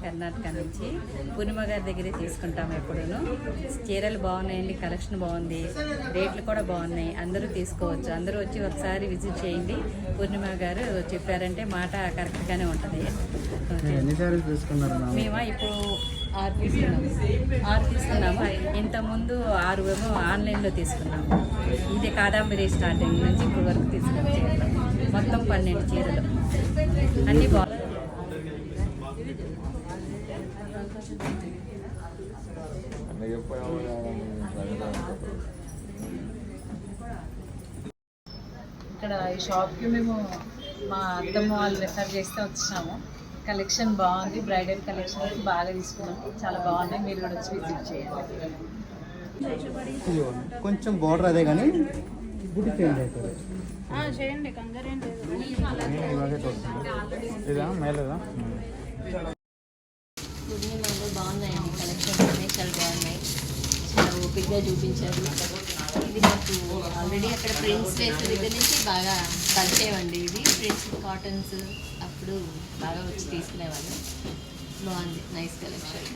కర్ణాటక నుంచి పూర్ణిమ గారి దగ్గరే తీసుకుంటాము ఎప్పుడూను. చీరలు బాగున్నాయండి, కలెక్షన్ బాగుంది, రేట్లు కూడా బాగున్నాయి. అందరూ తీసుకోవచ్చు. అందరూ వచ్చి ఒకసారి విజిట్ చేయండి. పూర్ణిమ గారు చెప్పారంటే మాట కరెక్ట్గానే ఉంటుంది. మేమా ఇప్పుడు 6 తీసుకున్నాము. ఇంతకుముందు 6 ఏమో ఆన్లైన్లో తీసుకున్నాము. ఇదే కాదంబరి స్టార్టింగ్ నుంచి ఇప్పుడు వరకు తీసుకున్నాము. మొత్తం 12 చీరలు అన్నీ బాగున్నాయి. ఇక్కడ ఈ షాప్కి మేము మా అత్తమ్మ వాళ్ళు రెఫర్ చేస్తే వచ్చాము. కలెక్షన్ బాగుంది, బ్రైడల్ కలెక్షన్ బాగా తీసుకున్నాము, చాలా బాగున్నాయి. మీరు కూడా వచ్చి విజిట్ చేయండి. కొంచెం బార్డర్ అదే కానీ బుట్టి చేంజ్ అవుతుంది. చేయండి, కంగారేం బాగున్నాయండి, కలెక్షన్ ఉన్నాయి, చాలా బాగున్నాయి. చాలా ఓపిక్గా చూపించారు. ఇది మాకు ఆల్రెడీ అక్కడ ప్రింట్స్ వేసిన దగ్గర నుంచి బాగా కలిసేవండి. ఇది ప్రింట్స్ కాటన్స్ అప్పుడు బాగా వచ్చి తీసుకునేవాళ్ళు. బాగుంది, నైస్ కలెక్షన్.